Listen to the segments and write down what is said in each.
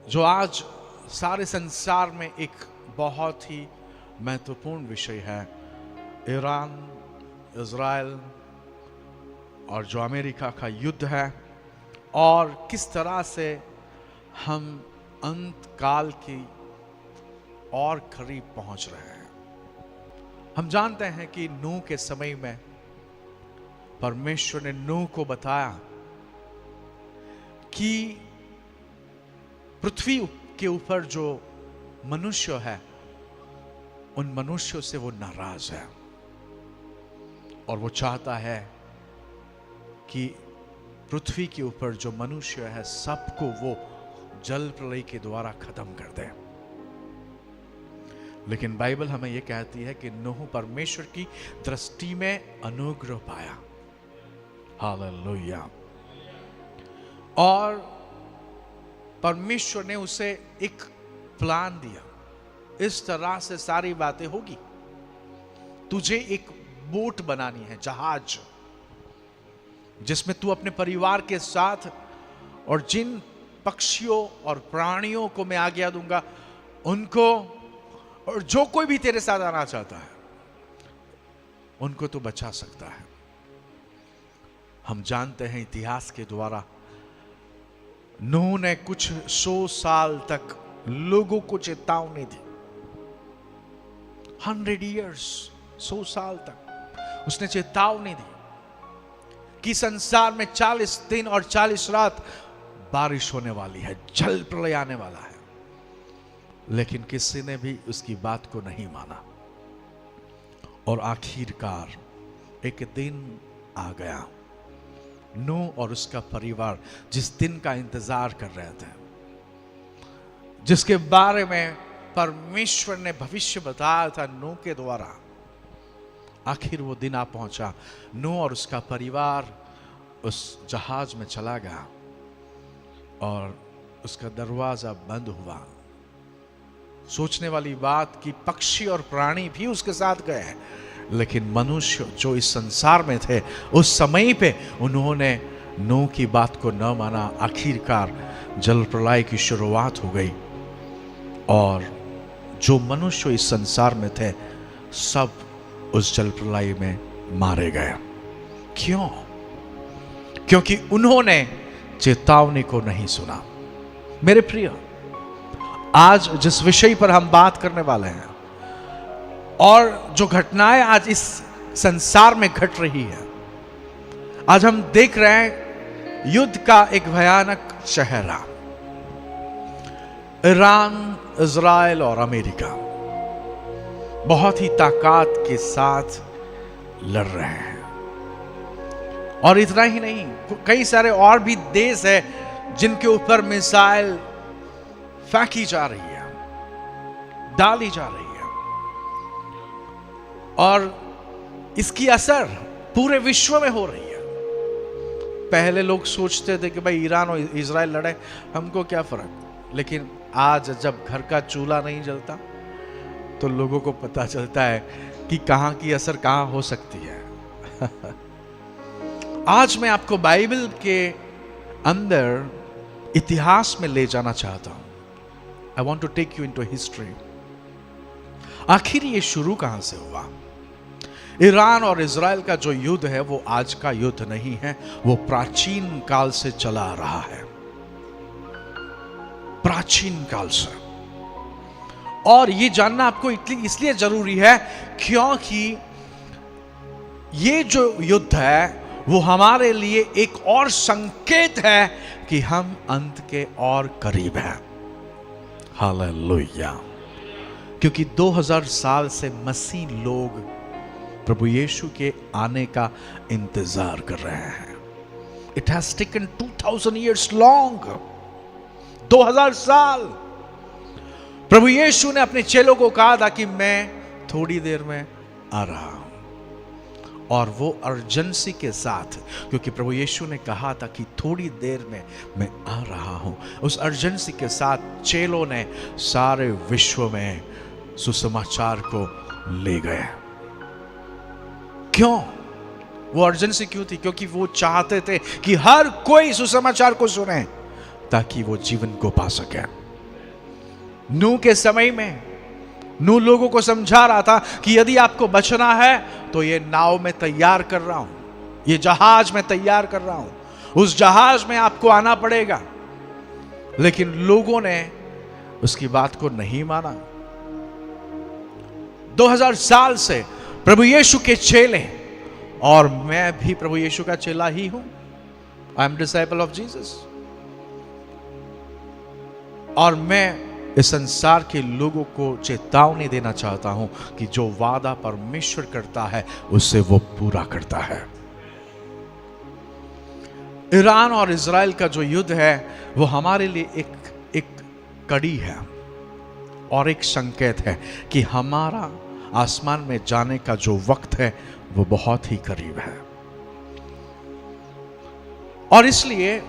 जो आज सारे संसार में एक बहुत ही महत्वपूर्ण विषय है, ईरान, इज़राइल और जो अमेरिका का युद्ध है, और किस तरह से हम अंत काल की और करीब पहुंच रहे हैं। हम जानते हैं कि नूह के समय में परमेश्वर ने नूह को बताया कि पृथ्वी के ऊपर जो मनुष्य है, उन मनुष्यों से वो नाराज है और वो चाहता है कि पृथ्वी के ऊपर जो मनुष्य है सबको वो जल प्रलय के द्वारा खत्म कर दे। लेकिन बाइबल हमें यह कहती है कि नूह परमेश्वर की दृष्टि में अनुग्रह पाया। हालेलुया। और परमेश्वर ने उसे एक प्लान दिया, इस तरह से सारी बातें होगी। तुझे एक बोट बनानी है, जहाज, जिसमें तू अपने परिवार के साथ और जिन पक्षियों और प्राणियों को मैं आज्ञा दूंगा उनको, और जो कोई भी तेरे साथ आना चाहता है उनको तो बचा सकता है। हम जानते हैं इतिहास के द्वारा नूह ने कुछ 100 साल तक लोगों को चेतावनी दी। 100 years, 100 साल तक उसने चेतावनी दी कि संसार में 40 दिन और 40 रात बारिश होने वाली है, जल प्रलय आने वाला है। लेकिन किसी ने भी उसकी बात को नहीं माना और आखिरकार एक दिन आ गया। नूह और उसका परिवार जिस दिन का इंतजार कर रहे थे, जिसके बारे में परमेश्वर ने भविष्य बताया था नूह के द्वारा, आखिर वो दिन आ पहुंचा। नूह और उसका परिवार उस जहाज में चला गया और उसका दरवाजा बंद हुआ। सोचने वाली बात कि पक्षी और प्राणी भी उसके साथ गए, लेकिन मनुष्य जो इस संसार में थे उस समय पे उन्होंने नूह की बात को न माना। आखिरकार जल प्रलय की शुरुआत हो गई और जो मनुष्य इस संसार में थे सब उस जल प्रलय में मारे गए। क्यों? क्योंकि उन्होंने चेतावनी को नहीं सुना। मेरे प्रिय, आज जिस विषय पर हम बात करने वाले हैं और जो घटनाएं आज इस संसार में घट रही है, आज हम देख रहे हैं युद्ध का एक भयानक चेहरा। ईरान, इज़राइल और अमेरिका बहुत ही ताकत के साथ लड़ रहे हैं। और इतना ही नहीं, कई सारे और भी देश हैं जिनके ऊपर मिसाइल फेंकी जा रही है, डाली जा रही है, और इसकी असर पूरे विश्व में हो रही है। पहले लोग सोचते थे कि भाई ईरान और इज़राइल लड़े, हमको क्या फर्क। लेकिन आज जब घर का चूल्हा नहीं जलता तो लोगों को पता चलता है कि कहां की असर कहां हो सकती है। आज मैं आपको बाइबल के अंदर इतिहास में ले जाना चाहता हूं। I want to take you into history. आखिर ये शुरू कहां से हुआ? ईरान और इज़राइल का जो युद्ध है वो आज का युद्ध नहीं है, वो प्राचीन काल से चला आ रहा है, प्राचीन काल से। और ये जानना आपको इसलिए जरूरी है क्योंकि ये जो युद्ध है वो हमारे लिए एक और संकेत है कि हम अंत के और करीब हैं। हालेलुया। क्योंकि 2000 साल से मसीह लोग प्रभु यीशु के आने का इंतजार कर रहे हैं। It has taken 2000 years long. 2000 साल प्रभु यीशु ने अपने चेलों को कहा था कि मैं थोड़ी देर में आ रहा हूं, और वो अर्जेंसी के साथ, क्योंकि प्रभु यीशु ने कहा था कि थोड़ी देर में मैं आ रहा हूं, उस अर्जेंसी के साथ चेलों ने सारे विश्व में सुसमाचार को ले गए। क्यों? वो अर्जेंसी क्यों थी? क्योंकि वो चाहते थे कि हर कोई सुसमाचार को सुने ताकि वो जीवन को पा सके। नूह के समय में नूह लोगों को समझा रहा था कि यदि आपको बचना है तो ये नाव में तैयार कर रहा हूं, ये जहाज में तैयार कर रहा हूं, उस जहाज में आपको आना पड़ेगा। लेकिन लोगों ने उसकी बात को नहीं माना। 2000 साल से प्रभु यीशु के चेले, और मैं भी प्रभु यीशु का चेला ही हूं। I am disciple of Jesus. और मैं इस संसार के लोगों को चेतावनी देना चाहता हूं कि जो वादा परमेश्वर करता है उससे वो पूरा करता है। ईरान और इजराइल का जो युद्ध है वो हमारे लिए एक कड़ी है और एक संकेत है कि हमारा आसमान में जाने का जो वक्त है वो बहुत ही करीब है। और इसलिए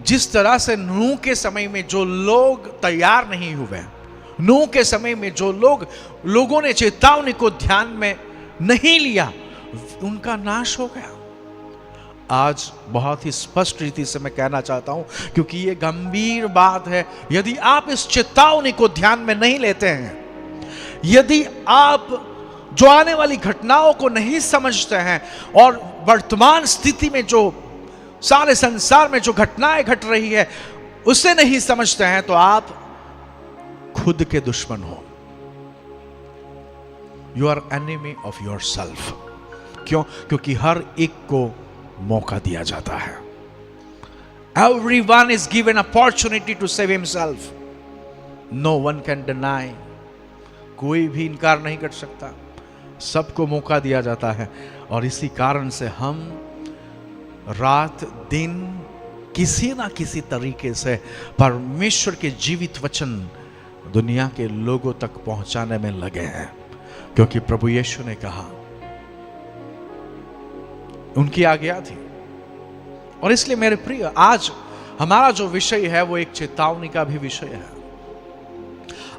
जिस तरह से नूह के समय में जो लोग तैयार नहीं हुए, नूह के समय में जो लोगों ने चेतावनी को ध्यान में नहीं लिया, उनका नाश हो गया। आज बहुत ही स्पष्ट रीति से मैं कहना चाहता हूं, क्योंकि ये गंभीर बात है। यदि आप इस चेतावनी को ध्यान में नहीं लेते हैं, यदि आप जो आने वाली घटनाओं को नहीं समझते हैं और वर्तमान स्थिति में जो सारे संसार में जो घटनाएं घट रही है उसे नहीं समझते हैं, तो आप खुद के दुश्मन हो। You are enemy of yourself. क्यों? क्योंकि हर एक को मौका दिया जाता है। Everyone is given opportunity to save himself. No one can deny. कोई भी इनकार नहीं कर सकता, सबको मौका दिया जाता है। और इसी कारण से हम रात दिन किसी ना किसी तरीके से परमेश्वर के जीवित वचन दुनिया के लोगों तक पहुंचाने में लगे हैं, क्योंकि प्रभु यीशु ने कहा, उनकी आज्ञा थी। और इसलिए मेरे प्रिय, आज हमारा जो विषय है वो एक चेतावनी का भी विषय है।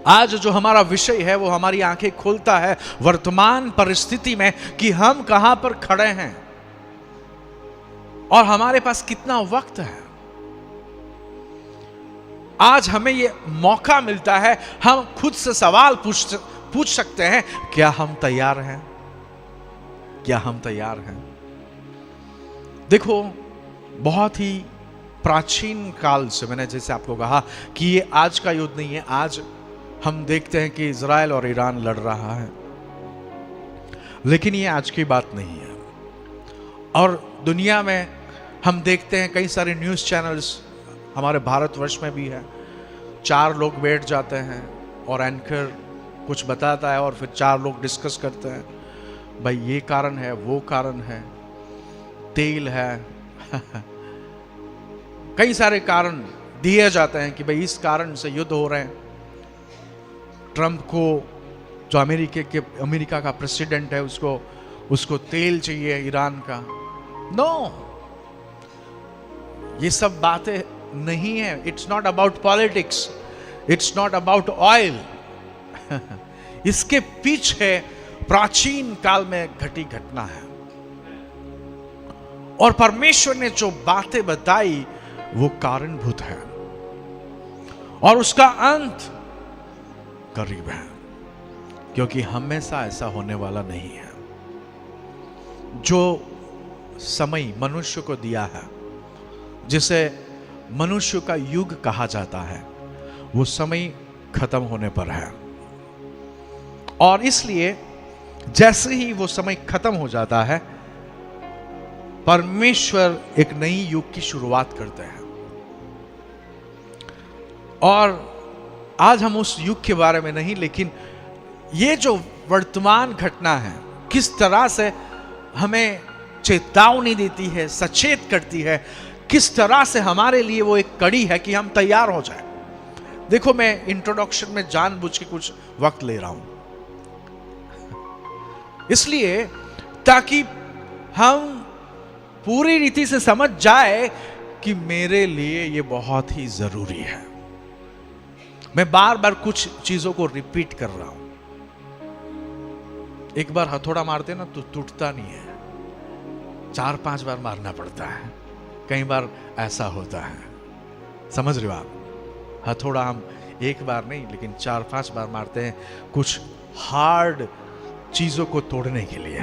आज जो हमारा विषय है वो हमारी आंखें खोलता है वर्तमान परिस्थिति में कि हम कहां पर खड़े हैं और हमारे पास कितना वक्त है। आज हमें ये मौका मिलता है, हम खुद से सवाल पूछ सकते हैं, क्या हम तैयार हैं? क्या हम तैयार हैं? देखो, बहुत ही प्राचीन काल से, मैंने जैसे आपको कहा कि ये आज का युद्ध नहीं है। आज हम देखते हैं कि इजराइल और ईरान लड़ रहा है, लेकिन ये आज की बात नहीं है। और दुनिया में हम देखते हैं कई सारे न्यूज़ चैनल्स, हमारे भारतवर्ष में भी है, 4 लोग बैठ जाते हैं और एंकर कुछ बताता है और फिर 4 लोग डिस्कस करते हैं, भाई ये कारण है, वो कारण है, तेल है कई सारे कारण दिए जाते हैं कि भाई इस कारण से युद्ध हो रहे हैं। ट्रंप को, जो अमेरिका का प्रेसिडेंट है, उसको तेल चाहिए ईरान का। नो, ये सब बातें नहीं है। It's not about politics, it's not about oil. इसके पीछे प्राचीन काल में घटी घटना है, और परमेश्वर ने जो बातें बताई वो कारणभूत है, और उसका अंत करीब है, क्योंकि हमेशा ऐसा होने वाला नहीं है। जो समय मनुष्य को दिया है, जिसे मनुष्य का युग कहा जाता है, वो समय खत्म होने पर है। और इसलिए जैसे ही वो समय खत्म हो जाता है, परमेश्वर एक नई युग की शुरुआत करते हैं। और आज हम उस युग के बारे में नहीं, लेकिन ये जो वर्तमान घटना है किस तरह से हमें चेतावनी देती है, सचेत करती है, किस तरह से हमारे लिए वो एक कड़ी है कि हम तैयार हो जाए। देखो, मैं इंट्रोडक्शन में जानबूझ के कुछ वक्त ले रहा हूं, इसलिए ताकि हम पूरी रीति से समझ जाए कि मेरे लिए ये बहुत ही जरूरी है। मैं बार बार कुछ चीजों को रिपीट कर रहा हूं। एक बार हथौड़ा मारते ना तो टूटता नहीं है, 4-5 बार मारना पड़ता है। कई बार ऐसा होता है, समझ रहे हो आप? हथौड़ा हम एक बार नहीं लेकिन 4-5 बार मारते हैं कुछ हार्ड चीजों को तोड़ने के लिए।